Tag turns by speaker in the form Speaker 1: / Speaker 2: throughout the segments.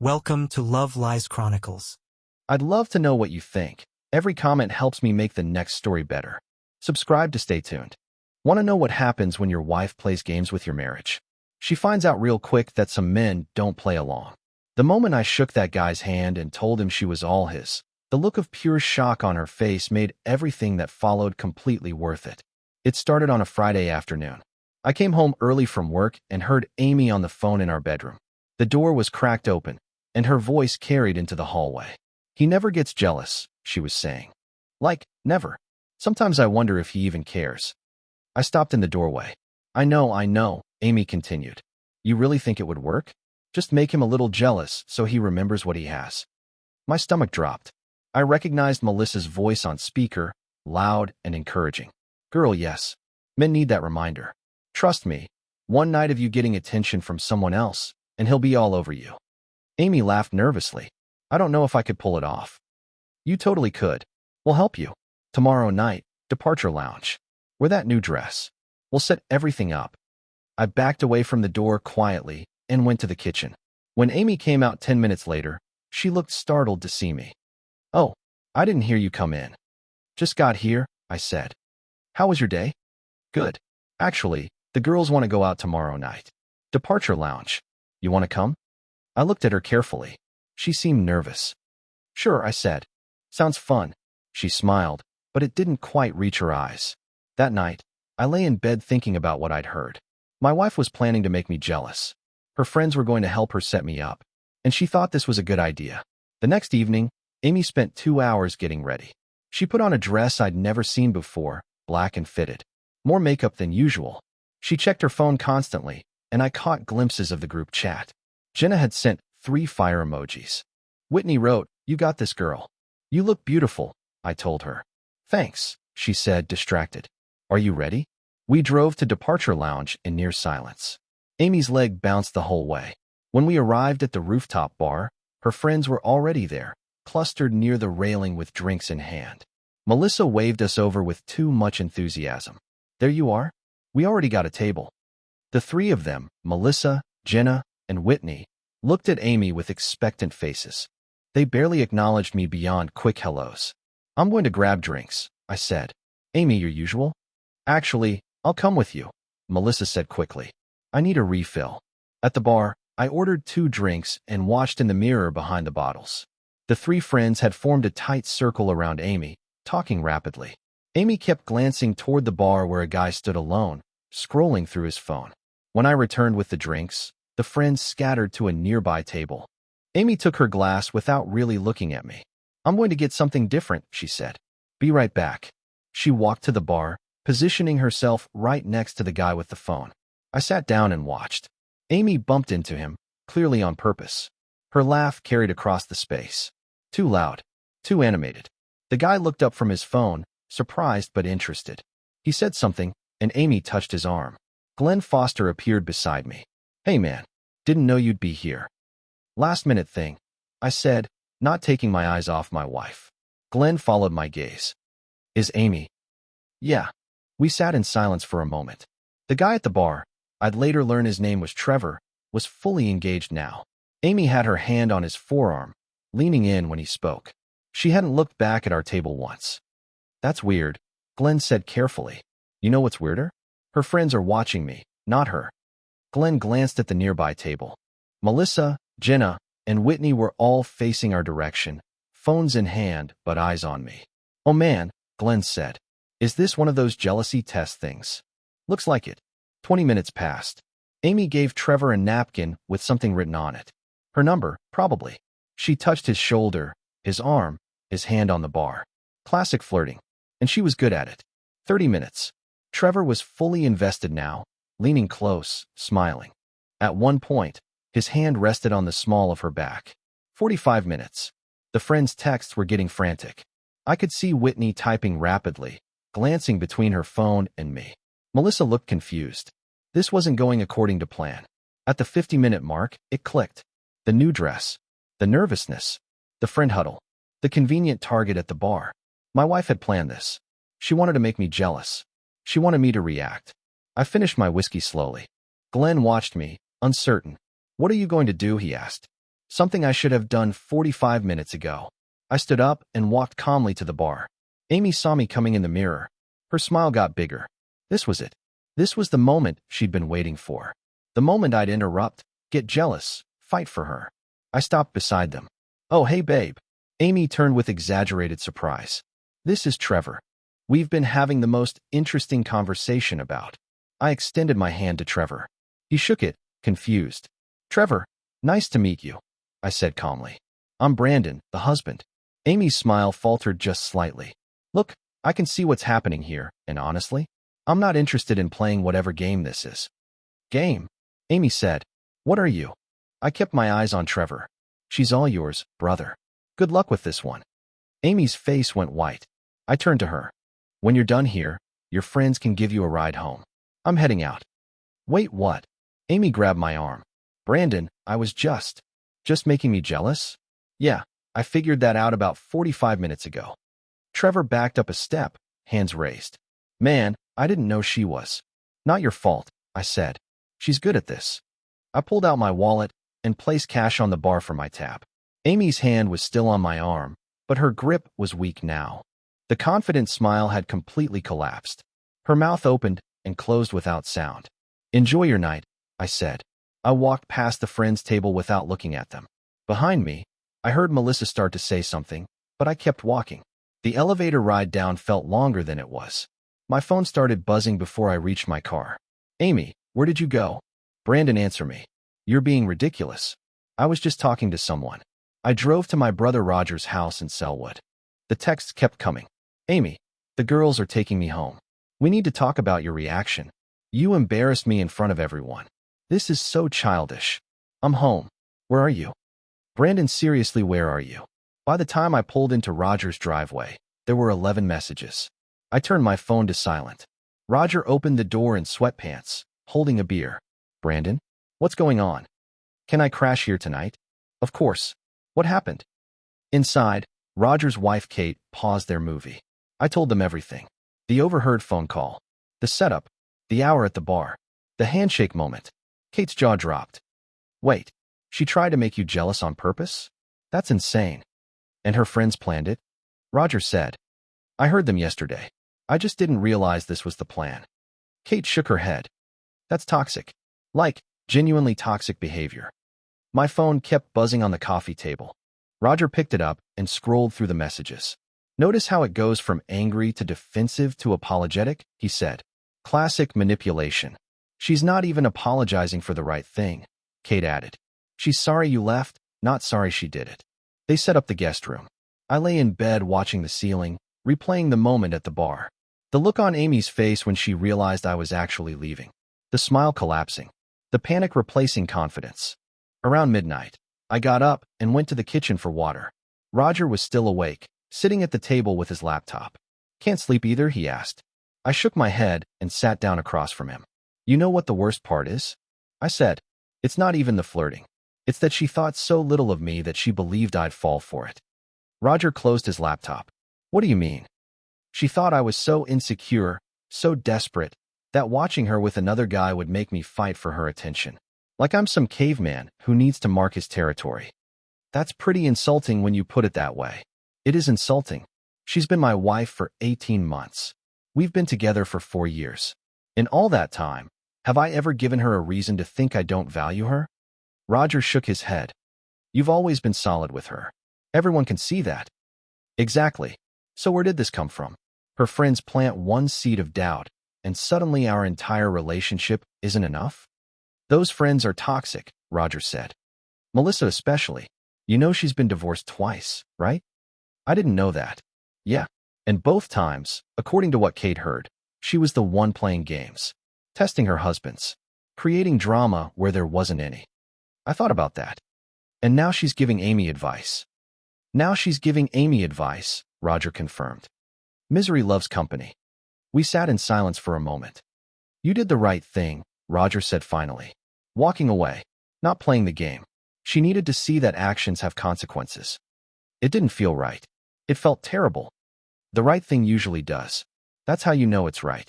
Speaker 1: Welcome to Love Lies Chronicles.
Speaker 2: I'd love to know what you think. Every comment helps me make the next story better. Subscribe to stay tuned. Want to know what happens when your wife plays games with your marriage? She finds out real quick that some men don't play along. The moment I shook that guy's hand and told him she was all his, the look of pure shock on her face made everything that followed completely worth it. It started on a Friday afternoon. I came home early from work and heard Amy on the phone in our bedroom. The door was cracked open, and her voice carried into the hallway. "He never gets jealous," she was saying. Like, never. Sometimes I wonder if he even cares. I stopped in the doorway. I know, Amy continued. You really think it would work? Just make him a little jealous so he remembers what he has. My stomach dropped. I recognized Melissa's voice on speaker, loud and encouraging. Girl, yes. Men need that reminder. Trust me, one night of you getting attention from someone else, and he'll be all over you. Amy laughed nervously. I don't know if I could pull it off. You totally could. We'll help you. Tomorrow night, departure lounge. Wear that new dress. We'll set everything up. I backed away from the door quietly and went to the kitchen. When Amy came out 10 minutes later, she looked startled to see me. Oh, I didn't hear you come in. Just got here, I said. How was your day? Good. Actually, the girls want to go out tomorrow night. Departure lounge. You want to come? I looked at her carefully. She seemed nervous. Sure, I said. Sounds fun. She smiled, but it didn't quite reach her eyes. That night, I lay in bed thinking about what I'd heard. My wife was planning to make me jealous. Her friends were going to help her set me up, and she thought this was a good idea. The next evening, Amy spent 2 hours getting ready. She put on a dress I'd never seen before, black and fitted. More makeup than usual. She checked her phone constantly, and I caught glimpses of the group chat. Jenna had sent 3 fire emojis. Whitney wrote, "You got this, girl. You look beautiful," I told her. Thanks, she said, distracted. Are you ready? We drove to departure lounge in near silence. Amy's leg bounced the whole way. When we arrived at the rooftop bar, her friends were already there, clustered near the railing with drinks in hand. Melissa waved us over with too much enthusiasm. There you are. We already got a table. The 3 of them, Melissa, Jenna, and Whitney, looked at Amy with expectant faces. They barely acknowledged me beyond quick hellos. I'm going to grab drinks, I said. Amy, your usual? Actually, I'll come with you, Melissa said quickly. I need a refill. At the bar, I ordered 2 drinks and watched in the mirror behind the bottles. The 3 friends had formed a tight circle around Amy, talking rapidly. Amy kept glancing toward the bar where a guy stood alone, scrolling through his phone. When I returned with the drinks, the friends scattered to a nearby table. Amy took her glass without really looking at me. I'm going to get something different, she said. Be right back. She walked to the bar, positioning herself right next to the guy with the phone. I sat down and watched. Amy bumped into him, clearly on purpose. Her laugh carried across the space. Too loud. Too animated. The guy looked up from his phone, surprised but interested. He said something, and Amy touched his arm. Glenn Foster appeared beside me. Hey man, didn't know you'd be here. Last minute thing, I said, not taking my eyes off my wife. Glenn followed my gaze. Is Amy? Yeah. We sat in silence for a moment. The guy at the bar, I'd later learn his name was Trevor, was fully engaged now. Amy had her hand on his forearm, leaning in when he spoke. She hadn't looked back at our table once. That's weird, Glenn said carefully. You know what's weirder? Her friends are watching me, not her. Glenn glanced at the nearby table. Melissa, Jenna, and Whitney were all facing our direction, phones in hand, but eyes on me. Oh man, Glenn said. Is this one of those jealousy test things? Looks like it. 20 minutes passed. Amy gave Trevor a napkin with something written on it. Her number, probably. She touched his shoulder, his arm, his hand on the bar. Classic flirting. And she was good at it. 30 minutes. Trevor was fully invested now, leaning close, smiling. At one point, his hand rested on the small of her back. 45 minutes. The friends' texts were getting frantic. I could see Whitney typing rapidly, glancing between her phone and me. Melissa looked confused. This wasn't going according to plan. At the 50-minute mark, it clicked. The new dress. The nervousness. The friend huddle. The convenient target at the bar. My wife had planned this. She wanted to make me jealous. She wanted me to react. I finished my whiskey slowly. Glenn watched me, uncertain. What are you going to do? He asked. Something I should have done 45 minutes ago. I stood up and walked calmly to the bar. Amy saw me coming in the mirror. Her smile got bigger. This was it. This was the moment she'd been waiting for. The moment I'd interrupt, get jealous, fight for her. I stopped beside them. "Oh, hey, babe." Amy turned with exaggerated surprise. "This is Trevor. We've been having the most interesting conversation about." I extended my hand to Trevor. He shook it, confused. "Trevor, nice to meet you," I said calmly. "I'm Brandon, the husband." Amy's smile faltered just slightly. "Look, I can see what's happening here, and honestly, I'm not interested in playing whatever game this is." "Game?" Amy said. "What are you?" I kept my eyes on Trevor. "She's all yours, brother. Good luck with this one." Amy's face went white. I turned to her. "When you're done here, your friends can give you a ride home. I'm heading out." "Wait, what?" Amy grabbed my arm. "Brandon, I was just making me jealous?" "Yeah, I figured that out about 45 minutes ago." Trevor backed up a step, hands raised. "Man, I didn't know she was." "Not your fault," I said. "She's good at this." I pulled out my wallet and placed cash on the bar for my tab. Amy's hand was still on my arm, but her grip was weak now. The confident smile had completely collapsed. Her mouth opened and closed without sound. "Enjoy your night," I said. I walked past the friends' table without looking at them. Behind me, I heard Melissa start to say something, but I kept walking. The elevator ride down felt longer than it was. My phone started buzzing before I reached my car. "Amy, where did you go?" "Brandon, answer me." "You're being ridiculous." "I was just talking to someone." I drove to my brother Roger's house in Selwood. The texts kept coming. "Amy, the girls are taking me home. We need to talk about your reaction. You embarrassed me in front of everyone. This is so childish. I'm home. Where are you?" "Brandon, seriously, where are you?" By the time I pulled into Roger's driveway, there were 11 messages. I turned my phone to silent. Roger opened the door in sweatpants, holding a beer. "Brandon, what's going on? Can I crash here tonight?" "Of course. What happened?" Inside, Roger's wife Kate paused their movie. I told them everything. The overheard phone call, the setup, the hour at the bar, the handshake moment. Kate's jaw dropped. "Wait, she tried to make you jealous on purpose? That's insane." "And her friends planned it?" Roger said. "I heard them yesterday. I just didn't realize this was the plan." Kate shook her head. "That's toxic. Like, genuinely toxic behavior." My phone kept buzzing on the coffee table. Roger picked it up and scrolled through the messages. "Notice how it goes from angry to defensive to apologetic," he said. "Classic manipulation." "She's not even apologizing for the right thing," Kate added. "She's sorry you left, not sorry she did it." They set up the guest room. I lay in bed watching the ceiling, replaying the moment at the bar. The look on Amy's face when she realized I was actually leaving. The smile collapsing. The panic replacing confidence. Around midnight, I got up and went to the kitchen for water. Roger was still awake, sitting at the table with his laptop. "Can't sleep either?" he asked. I shook my head and sat down across from him. "You know what the worst part is?" I said. "It's not even the flirting. It's that she thought so little of me that she believed I'd fall for it." Roger closed his laptop. "What do you mean?" "She thought I was so insecure, so desperate, that watching her with another guy would make me fight for her attention. Like I'm some caveman who needs to mark his territory." "That's pretty insulting when you put it that way." "It is insulting. She's been my wife for 18 months. We've been together for 4 years. In all that time, have I ever given her a reason to think I don't value her?" Roger shook his head. "You've always been solid with her. Everyone can see that." "Exactly. So where did this come from? Her friends plant one seed of doubt, and suddenly our entire relationship isn't enough?" "Those friends are toxic," Roger said. "Melissa especially. You know she's been divorced twice, right?" "I didn't know that." "Yeah. And both times, according to what Kate heard, she was the one playing games, testing her husbands, creating drama where there wasn't any." I thought about that. "And now she's giving Amy advice." "Now she's giving Amy advice," Roger confirmed. "Misery loves company." We sat in silence for a moment. "You did the right thing," Roger said finally. "Walking away, not playing the game. She needed to see that actions have consequences." It didn't feel right. It felt terrible. The right thing usually does. That's how you know it's right.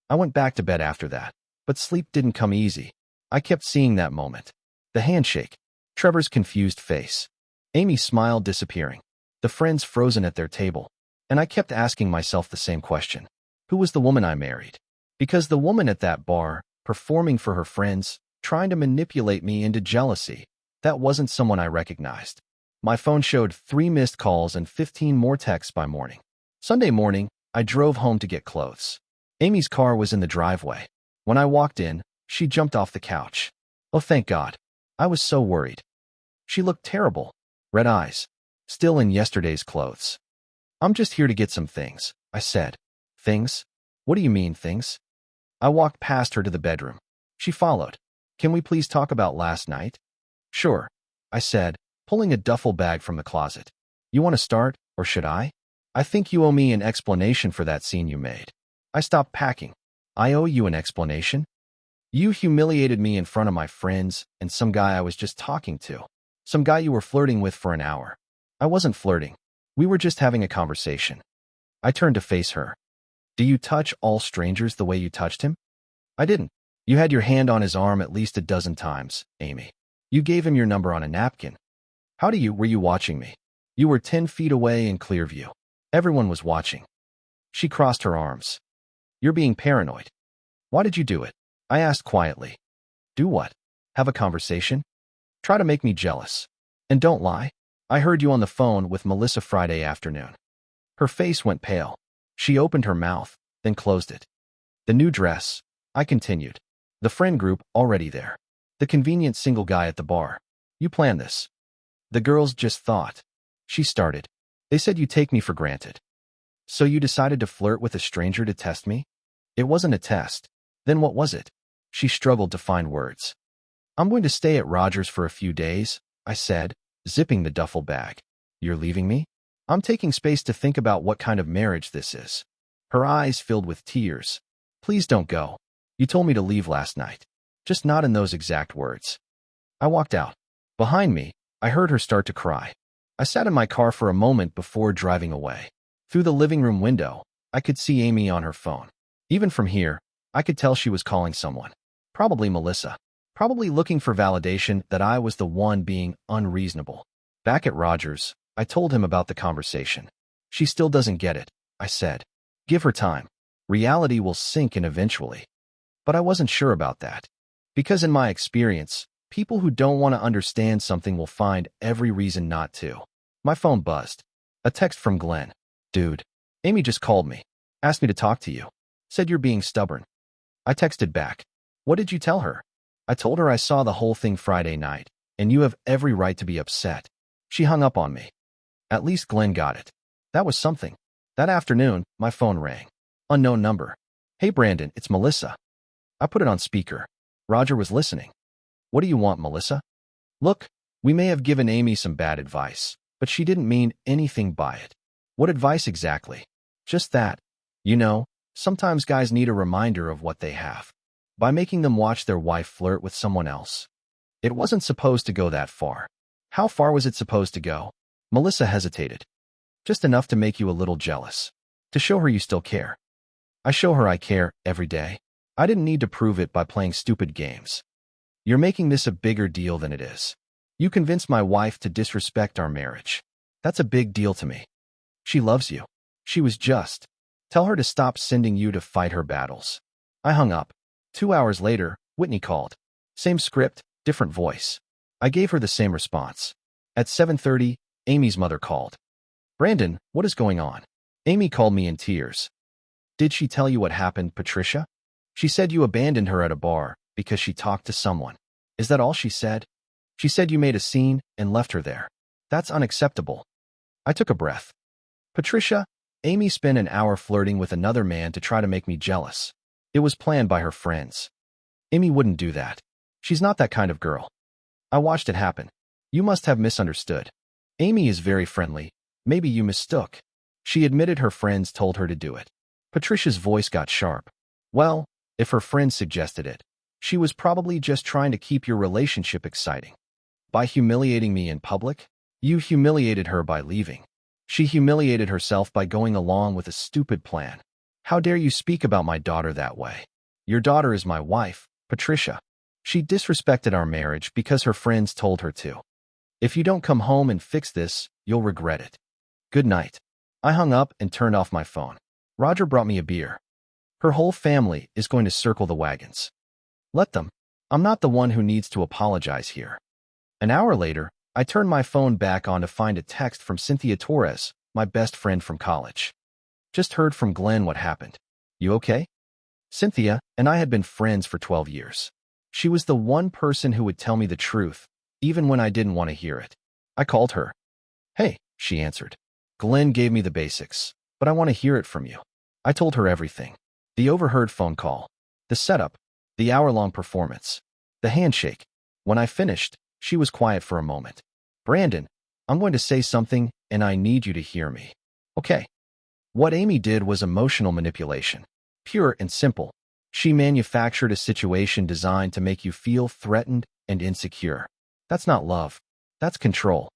Speaker 2: I went back to bed after that, but sleep didn't come easy. I kept seeing that moment. The handshake. Trevor's confused face. Amy's smile disappearing. The friends frozen at their table. And I kept asking myself the same question. Who was the woman I married? Because the woman at that bar, performing for her friends, trying to manipulate me into jealousy, that wasn't someone I recognized. My phone showed 3 missed calls and 15 more texts by morning. Sunday morning, I drove home to get clothes. Amy's car was in the driveway. When I walked in, she jumped off the couch. Oh, thank God. I was so worried. She looked terrible. Red eyes. Still in yesterday's clothes. I'm just here to get some things, I said. Things? What do you mean, things? I walked past her to the bedroom. She followed. Can we please talk about last night? Sure, I said, pulling a duffel bag from the closet. You want to start, or should I? I think you owe me an explanation for that scene you made. I stopped packing. I owe you an explanation? You humiliated me in front of my friends and some guy I was just talking to. Some guy you were flirting with for an hour. I wasn't flirting. We were just having a conversation. I turned to face her. Do you touch all strangers the way you touched him? I didn't. You had your hand on his arm at least a dozen times, Amy. You gave him your number on a napkin. Were you watching me? You were 10 feet away in clear view. Everyone was watching. She crossed her arms. You're being paranoid. Why did you do it? I asked quietly. Do what? Have a conversation? Try to make me jealous. And don't lie. I heard you on the phone with Melissa Friday afternoon. Her face went pale. She opened her mouth, then closed it. The new dress, I continued. The friend group already there. The convenient single guy at the bar. You planned this. The girls just thought. She started. They said you take me for granted. So you decided to flirt with a stranger to test me? It wasn't a test. Then what was it? She struggled to find words. I'm going to stay at Rogers for a few days, I said, zipping the duffel bag. You're leaving me? I'm taking space to think about what kind of marriage this is. Her eyes filled with tears. Please don't go. You told me to leave last night. Just not in those exact words. I walked out. Behind me, I heard her start to cry. I sat in my car for a moment before driving away. Through the living room window, I could see Amy on her phone. Even from here, I could tell she was calling someone. Probably Melissa. Probably looking for validation that I was the one being unreasonable. Back at Rogers, I told him about the conversation. She still doesn't get it, I said. Give her time. Reality will sink in eventually. But I wasn't sure about that. Because in my experience, people who don't want to understand something will find every reason not to. My phone buzzed. A text from Glenn. Dude, Amy just called me. Asked me to talk to you. Said you're being stubborn. I texted back. What did you tell her? I told her I saw the whole thing Friday night, and you have every right to be upset. She hung up on me. At least Glenn got it. That was something. That afternoon, my phone rang. Unknown number. Hey Brandon, it's Melissa. I put it on speaker. Roger was listening. What do you want, Melissa? Look, we may have given Amy some bad advice, but she didn't mean anything by it. What advice exactly? Just that. You know, sometimes guys need a reminder of what they have. By making them watch their wife flirt with someone else. It wasn't supposed to go that far. How far was it supposed to go? Melissa hesitated. Just enough to make you a little jealous. To show her you still care. I show her I care every day. I didn't need to prove it by playing stupid games. You're making this a bigger deal than it is. You convinced my wife to disrespect our marriage. That's a big deal to me. She loves you. She was just. Tell her to stop sending you to fight her battles. I hung up. 2 hours later, Whitney called. Same script, different voice. I gave her the same response. At 7:30, Amy's mother called. Brandon, what is going on? Amy called me in tears. Did she tell you what happened, Patricia? She said you abandoned her at a bar because she talked to someone. Is that all she said? She said you made a scene and left her there. That's unacceptable. I took a breath. Patricia, Amy spent an hour flirting with another man to try to make me jealous. It was planned by her friends. Amy wouldn't do that. She's not that kind of girl. I watched it happen. You must have misunderstood. Amy is very friendly. Maybe you mistook. She admitted her friends told her to do it. Patricia's voice got sharp. Well, if her friends suggested it, she was probably just trying to keep your relationship exciting. By humiliating me in public, you humiliated her by leaving. She humiliated herself by going along with a stupid plan. How dare you speak about my daughter that way? Your daughter is my wife, Patricia. She disrespected our marriage because her friends told her to. If you don't come home and fix this, you'll regret it. Good night. I hung up and turned off my phone. Roger brought me a beer. Her whole family is going to circle the wagons. Let them. I'm not the one who needs to apologize here. An hour later, I turned my phone back on to find a text from Cynthia Torres, my best friend from college. Just heard from Glenn what happened. You okay? Cynthia and I had been friends for 12 years. She was the one person who would tell me the truth, even when I didn't want to hear it. I called her. Hey, she answered. Glenn gave me the basics, but I want to hear it from you. I told her everything. The overheard phone call, the setup, the hour-long performance, the handshake. When I finished, she was quiet for a moment. Brandon, I'm going to say something, and I need you to hear me. Okay. What Amy did was emotional manipulation. Pure and simple. She manufactured a situation designed to make you feel threatened and insecure. That's not love. That's control.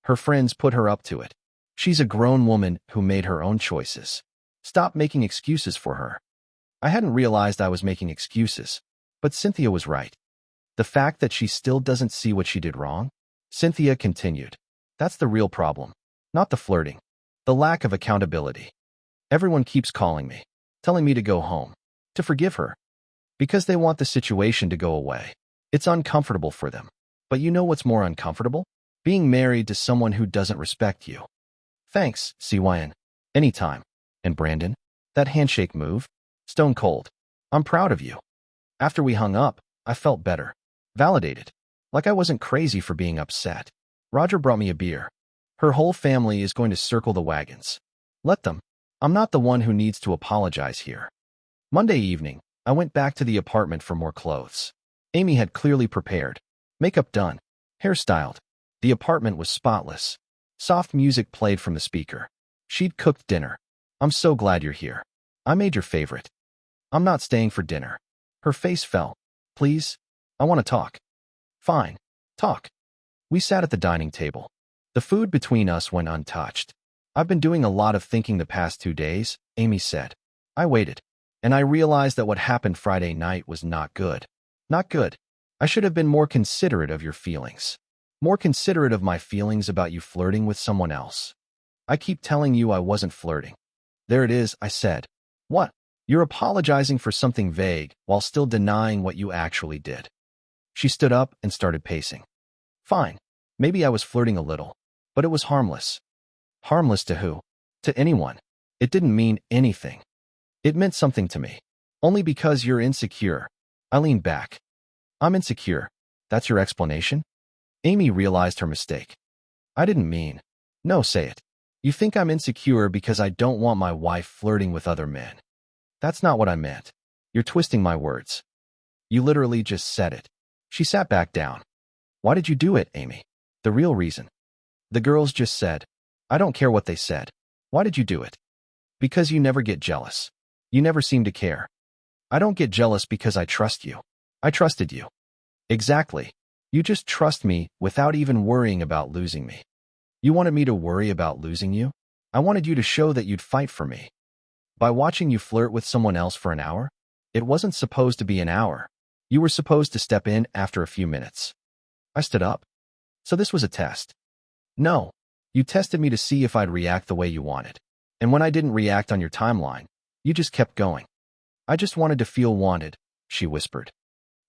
Speaker 2: Her friends put her up to it. She's a grown woman who made her own choices. Stop making excuses for her. I hadn't realized I was making excuses, but Cynthia was right. The fact that she still doesn't see what she did wrong? Cynthia continued. That's the real problem. Not the flirting. The lack of accountability. Everyone keeps calling me, telling me to go home, to forgive her, because they want the situation to go away. It's uncomfortable for them. But you know what's more uncomfortable? Being married to someone who doesn't respect you. Thanks, CYN. Anytime. And Brandon? That handshake move? Stone cold. I'm proud of you. After we hung up, I felt better. Validated. Like I wasn't crazy for being upset. Roger brought me a beer. Her whole family is going to circle the wagons. Let them. I'm not the one who needs to apologize here. Monday evening, I went back to the apartment for more clothes. Amy had clearly prepared. Makeup done. Hair styled. The apartment was spotless. Soft music played from the speaker. She'd cooked dinner. I'm so glad you're here. I made your favorite. I'm not staying for dinner. Her face fell. Please? I want to talk. Fine. Talk. We sat at the dining table. The food between us went untouched. I've been doing a lot of thinking the past 2 days, Amy said. I waited. And I realized that what happened Friday night was not good. Not good. I should have been more considerate of your feelings. More considerate of my feelings about you flirting with someone else. I keep telling you I wasn't flirting. There it is, I said. What? You're apologizing for something vague while still denying what you actually did. She stood up and started pacing. Fine. Maybe I was flirting a little, but it was harmless. Harmless to who? To anyone. It didn't mean anything. It meant something to me. Only because you're insecure. I leaned back. I'm insecure. That's your explanation? Amy realized her mistake. I didn't mean. No, say it. You think I'm insecure because I don't want my wife flirting with other men. That's not what I meant. You're twisting my words. You literally just said it. She sat back down. Why did you do it, Amy? The real reason. The girls just said. I don't care what they said. Why did you do it? Because you never get jealous. You never seem to care. I don't get jealous because I trust you. I trusted you. Exactly. You just trust me without even worrying about losing me. You wanted me to worry about losing you? I wanted you to show that you'd fight for me. By watching you flirt with someone else for an hour? It wasn't supposed to be an hour. You were supposed to step in after a few minutes. I stood up. So this was a test. No. You tested me to see if I'd react the way you wanted. And when I didn't react on your timeline, you just kept going. I just wanted to feel wanted, she whispered.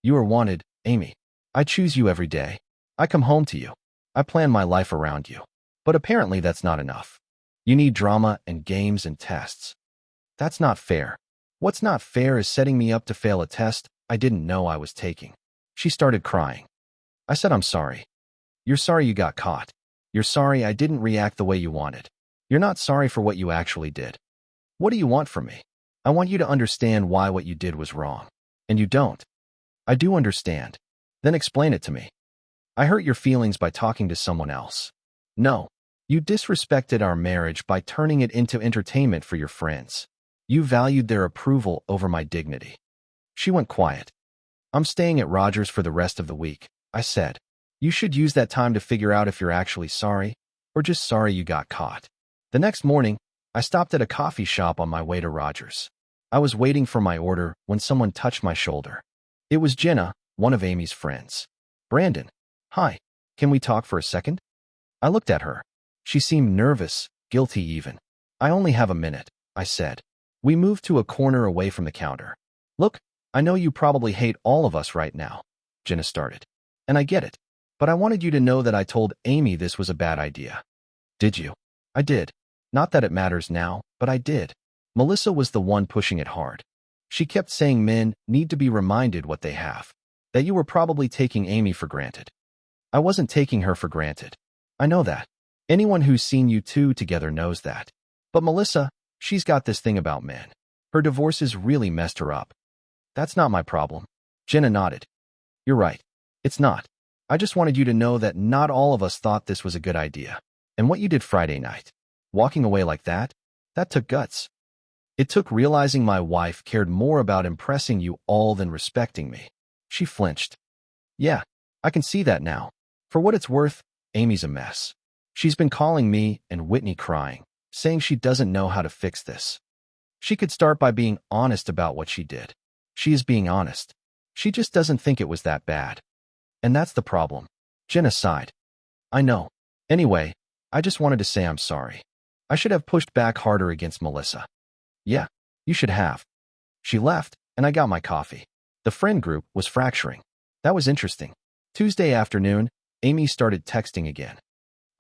Speaker 2: You are wanted, Amy. I choose you every day. I come home to you. I plan my life around you. But apparently that's not enough. You need drama and games and tests. That's not fair. What's not fair is setting me up to fail a test I didn't know I was taking. She started crying. I said, I'm sorry. You're sorry you got caught. You're sorry I didn't react the way you wanted. You're not sorry for what you actually did. What do you want from me? I want you to understand why what you did was wrong. And you don't. I do understand. Then explain it to me. I hurt your feelings by talking to someone else. No. You disrespected our marriage by turning it into entertainment for your friends. You valued their approval over my dignity. She went quiet. I'm staying at Roger's for the rest of the week, I said. You should use that time to figure out if you're actually sorry, or just sorry you got caught. The next morning, I stopped at a coffee shop on my way to Roger's. I was waiting for my order when someone touched my shoulder. It was Jenna, one of Amy's friends. Brandon. Hi. Can we talk for a second? I looked at her. She seemed nervous, guilty even. I only have a minute, I said. We moved to a corner away from the counter. Look, I know you probably hate all of us right now, Jenna started. And I get it. But I wanted you to know that I told Amy this was a bad idea. Did you? I did. Not that it matters now, but I did. Melissa was the one pushing it hard. She kept saying men need to be reminded what they have. That you were probably taking Amy for granted. I wasn't taking her for granted. I know that. Anyone who's seen you two together knows that. But Melissa, she's got this thing about men. Her divorces really messed her up. That's not my problem. Jenna nodded. You're right. It's not. I just wanted you to know that not all of us thought this was a good idea. And what you did Friday night, walking away like that took guts. It took realizing my wife cared more about impressing you all than respecting me. She flinched. Yeah, I can see that now. For what it's worth, Amy's a mess. She's been calling me and Whitney crying, saying she doesn't know how to fix this. She could start by being honest about what she did. She is being honest. She just doesn't think it was that bad. And that's the problem. Jenna sighed. I know. Anyway, I just wanted to say I'm sorry. I should have pushed back harder against Melissa. Yeah, you should have. She left, and I got my coffee. The friend group was fracturing. That was interesting. Tuesday afternoon, Amy started texting again.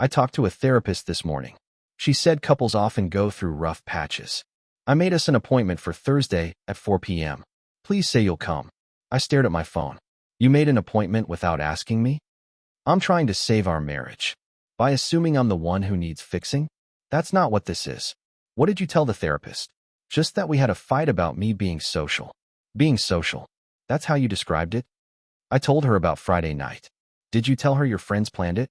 Speaker 2: I talked to a therapist this morning. She said couples often go through rough patches. I made us an appointment for Thursday at 4 p.m. Please say you'll come. I stared at my phone. You made an appointment without asking me? I'm trying to save our marriage. By assuming I'm the one who needs fixing? That's not what this is. What did you tell the therapist? Just that we had a fight about me being social. Being social. That's how you described it? I told her about Friday night. Did you tell her your friends planned it?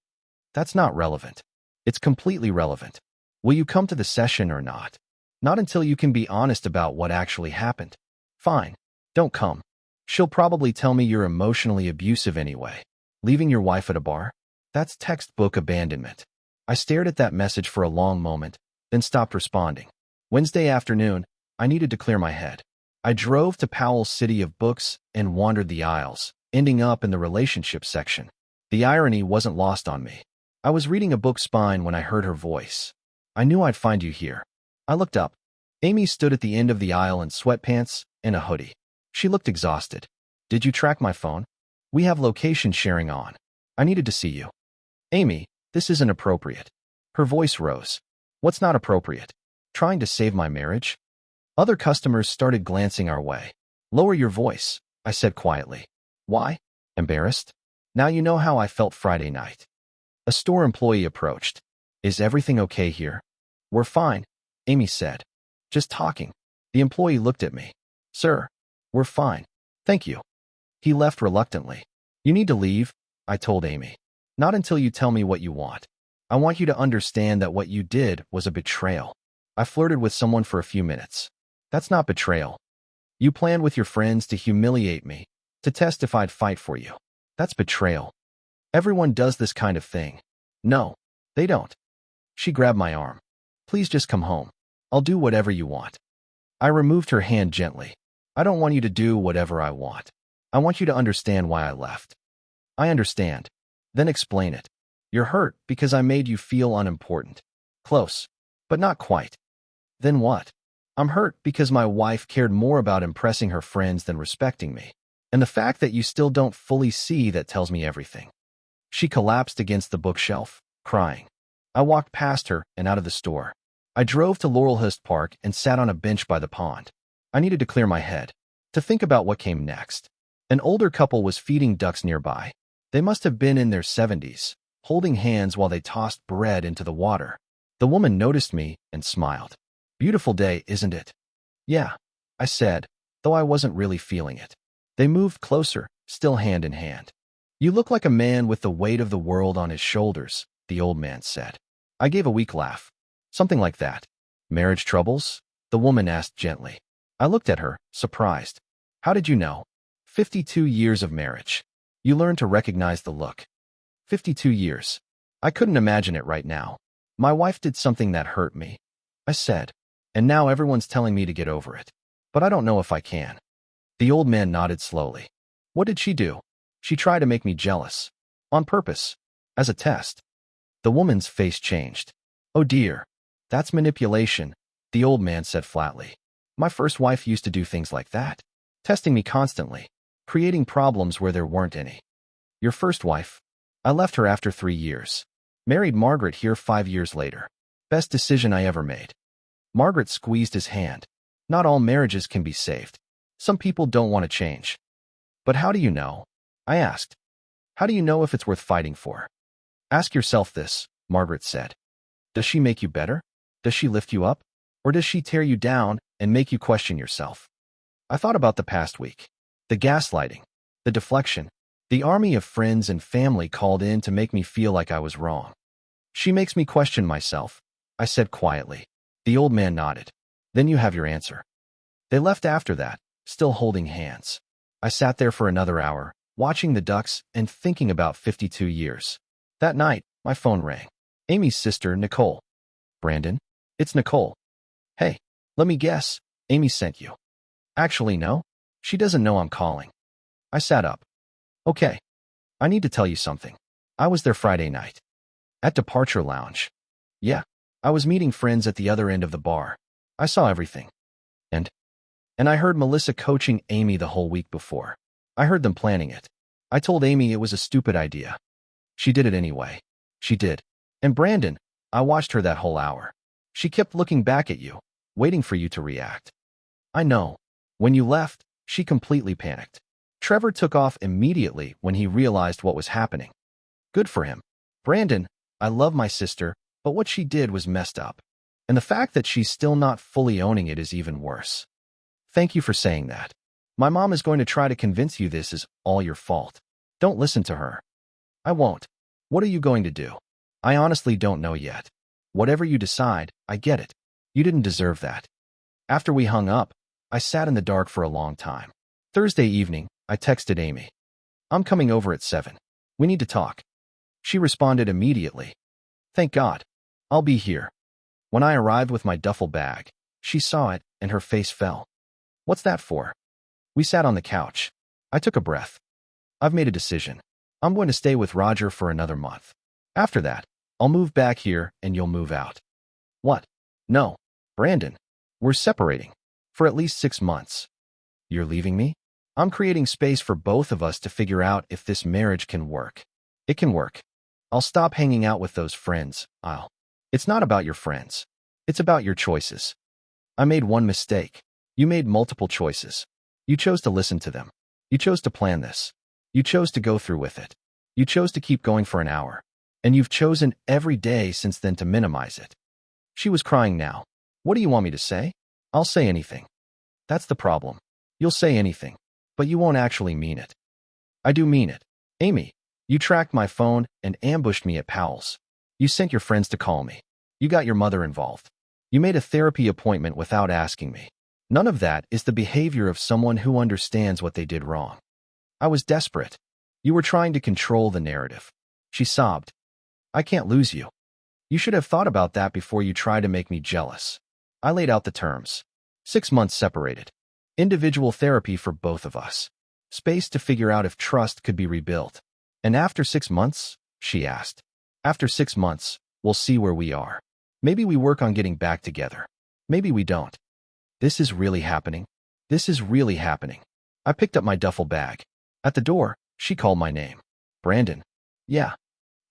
Speaker 2: That's not relevant. It's completely relevant. Will you come to the session or not? Not until you can be honest about what actually happened. Fine. Don't come. She'll probably tell me you're emotionally abusive anyway. Leaving your wife at a bar? That's textbook abandonment. I stared at that message for a long moment, then stopped responding. Wednesday afternoon, I needed to clear my head. I drove to Powell's City of Books and wandered the aisles, ending up in the relationship section. The irony wasn't lost on me. I was reading a book spine when I heard her voice. I knew I'd find you here. I looked up. Amy stood at the end of the aisle in sweatpants and a hoodie. She looked exhausted. Did you track my phone? We have location sharing on. I needed to see you. Amy, this isn't appropriate. Her voice rose. What's not appropriate? Trying to save my marriage? Other customers started glancing our way. Lower your voice, I said quietly. Why? Embarrassed? Now you know how I felt Friday night. A store employee approached. Is everything okay here? We're fine, Amy said. Just talking. The employee looked at me. Sir, we're fine. Thank you. He left reluctantly. You need to leave, I told Amy. Not until you tell me what you want. I want you to understand that what you did was a betrayal. I flirted with someone for a few minutes. That's not betrayal. You planned with your friends to humiliate me, to test if I'd fight for you. That's betrayal. Everyone does this kind of thing. No, they don't. She grabbed my arm. Please just come home. I'll do whatever you want. I removed her hand gently. I don't want you to do whatever I want. I want you to understand why I left. I understand. Then explain it. You're hurt because I made you feel unimportant. Close, but not quite. Then what? I'm hurt because my wife cared more about impressing her friends than respecting me. And the fact that you still don't fully see that tells me everything. She collapsed against the bookshelf, crying. I walked past her and out of the store. I drove to Laurelhurst Park and sat on a bench by the pond. I needed to clear my head, to think about what came next. An older couple was feeding ducks nearby. They must have been in their 70s, holding hands while they tossed bread into the water. The woman noticed me and smiled. Beautiful day, isn't it? Yeah, I said, though I wasn't really feeling it. They moved closer, still hand in hand. You look like a man with the weight of the world on his shoulders, the old man said. I gave a weak laugh. Something like that. Marriage troubles? The woman asked gently. I looked at her, surprised. How did you know? 52 years of marriage. You learn to recognize the look. 52 years. I couldn't imagine it right now. My wife did something that hurt me. I said. And now everyone's telling me to get over it. But I don't know if I can. The old man nodded slowly. What did she do? She tried to make me jealous. On purpose. As a test. The woman's face changed. Oh dear. That's manipulation, the old man said flatly. My first wife used to do things like that. Testing me constantly. Creating problems where there weren't any. Your first wife? I left her after 3 years. Married Margaret here 5 years later. Best decision I ever made. Margaret squeezed his hand. Not all marriages can be saved. Some people don't want to change. But how do you know? I asked. How do you know if it's worth fighting for? Ask yourself this, Margaret said. Does she make you better? Does she lift you up? Or does she tear you down and make you question yourself? I thought about the past week. The gaslighting, the deflection, the army of friends and family called in to make me feel like I was wrong. She makes me question myself, I said quietly. The old man nodded. Then you have your answer. They left after that, still holding hands. I sat there for another hour, watching the ducks and thinking about 52 years. That night, my phone rang. Amy's sister, Nicole. Brandon? It's Nicole. Hey, let me guess. Amy sent you. Actually, no. She doesn't know I'm calling. I sat up. Okay. I need to tell you something. I was there Friday night. At Departure Lounge. Yeah. I was meeting friends at the other end of the bar. I saw everything. And I heard Melissa coaching Amy the whole week before. I heard them planning it. I told Amy it was a stupid idea. She did it anyway. She did. And Brandon, I watched her that whole hour. She kept looking back at you, waiting for you to react. I know. When you left, she completely panicked. Trevor took off immediately when he realized what was happening. Good for him. Brandon, I love my sister, but what she did was messed up. And the fact that she's still not fully owning it is even worse. Thank you for saying that. My mom is going to try to convince you this is all your fault. Don't listen to her. I won't. What are you going to do? I honestly don't know yet. Whatever you decide, I get it. You didn't deserve that. After we hung up, I sat in the dark for a long time. Thursday evening, I texted Amy. I'm coming over at 7. We need to talk. She responded immediately. Thank God. I'll be here. When I arrived with my duffel bag, she saw it and her face fell. What's that for? We sat on the couch. I took a breath. I've made a decision. I'm going to stay with Roger for another month. After that, I'll move back here and you'll move out. What? No. Brandon. We're separating. For at least 6 months. You're leaving me? I'm creating space for both of us to figure out if this marriage can work. It can work. I'll stop hanging out with those friends. It's not about your friends. It's about your choices. I made one mistake. You made multiple choices. You chose to listen to them. You chose to plan this. You chose to go through with it. You chose to keep going for an hour. And you've chosen every day since then to minimize it. She was crying now. What do you want me to say? I'll say anything. That's the problem. You'll say anything, but you won't actually mean it. I do mean it. Amy, you tracked my phone and ambushed me at Powell's. You sent your friends to call me. You got your mother involved. You made a therapy appointment without asking me. None of that is the behavior of someone who understands what they did wrong. I was desperate. You were trying to control the narrative. She sobbed. I can't lose you. You should have thought about that before you tried to make me jealous. I laid out the terms. 6 months separated. Individual therapy for both of us. Space to figure out if trust could be rebuilt. And after 6 months, she asked. After 6 months, we'll see where we are. Maybe we work on getting back together. Maybe we don't. This is really happening. This is really happening. I picked up my duffel bag. At the door, she called my name. Brandon. Yeah.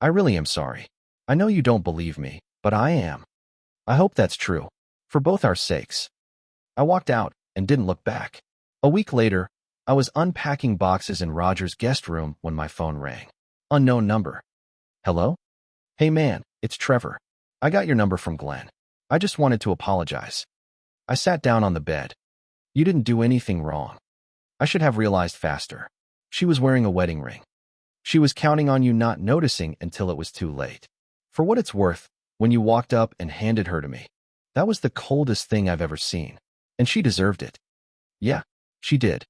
Speaker 2: I really am sorry. I know you don't believe me, but I am. I hope that's true. For both our sakes. I walked out and didn't look back. A week later, I was unpacking boxes in Roger's guest room when my phone rang. Unknown number. Hello? Hey man, it's Trevor. I got your number from Glenn. I just wanted to apologize. I sat down on the bed. You didn't do anything wrong. I should have realized faster. She was wearing a wedding ring. She was counting on you not noticing until it was too late. For what it's worth, when you walked up and handed her to me, that was the coldest thing I've ever seen. And she deserved it. Yeah, she did.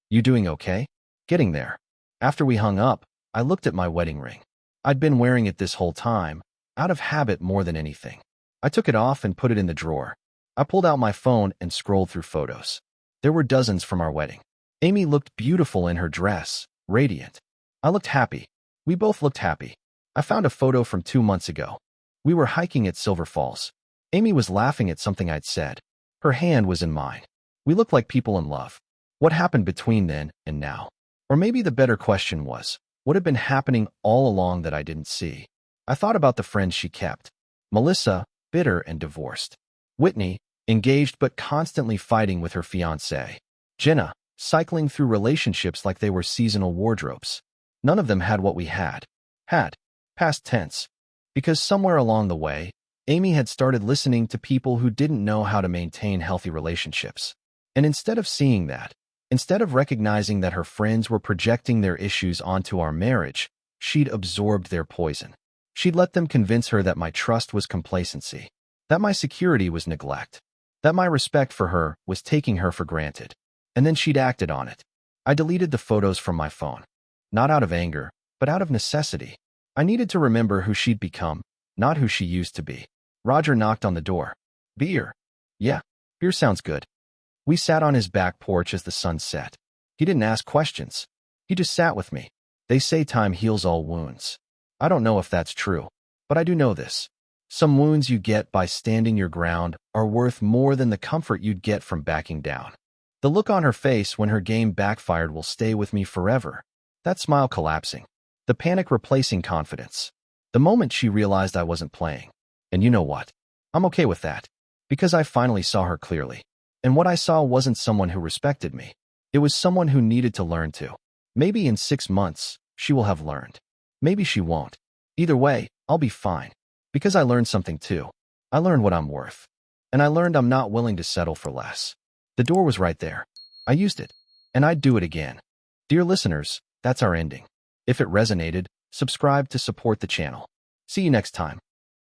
Speaker 2: You doing okay? Getting there. After we hung up, I looked at my wedding ring. I'd been wearing it this whole time, out of habit more than anything. I took it off and put it in the drawer. I pulled out my phone and scrolled through photos. There were dozens from our wedding. Amy looked beautiful in her dress, radiant. I looked happy. We both looked happy. I found a photo from 2 months ago. We were hiking at Silver Falls. Amy was laughing at something I'd said. Her hand was in mine. We looked like people in love. What happened between then and now? Or maybe the better question was, what had been happening all along that I didn't see? I thought about the friends she kept. Melissa, bitter and divorced. Whitney, engaged but constantly fighting with her fiancé. Jenna, cycling through relationships like they were seasonal wardrobes. None of them had what we had. Had. Past tense. Because somewhere along the way, Amy had started listening to people who didn't know how to maintain healthy relationships. And instead of seeing that, instead of recognizing that her friends were projecting their issues onto our marriage, she'd absorbed their poison. She'd let them convince her that my trust was complacency, that my security was neglect, that my respect for her was taking her for granted. And then she'd acted on it. I deleted the photos from my phone. Not out of anger, but out of necessity. I needed to remember who she'd become, not who she used to be. Roger knocked on the door. Beer. Yeah, beer sounds good. We sat on his back porch as the sun set. He didn't ask questions. He just sat with me. They say time heals all wounds. I don't know if that's true, but I do know this. Some wounds you get by standing your ground are worth more than the comfort you'd get from backing down. The look on her face when her game backfired will stay with me forever. That smile collapsing. The panic replacing confidence. The moment she realized I wasn't playing. And you know what? I'm okay with that. Because I finally saw her clearly. And what I saw wasn't someone who respected me. It was someone who needed to learn to. Maybe in 6 months, she will have learned. Maybe she won't. Either way, I'll be fine. Because I learned something too. I learned what I'm worth. And I learned I'm not willing to settle for less. The door was right there. I used it. And I'd do it again. Dear listeners, that's our ending. If it resonated, subscribe to support the channel. See you next time.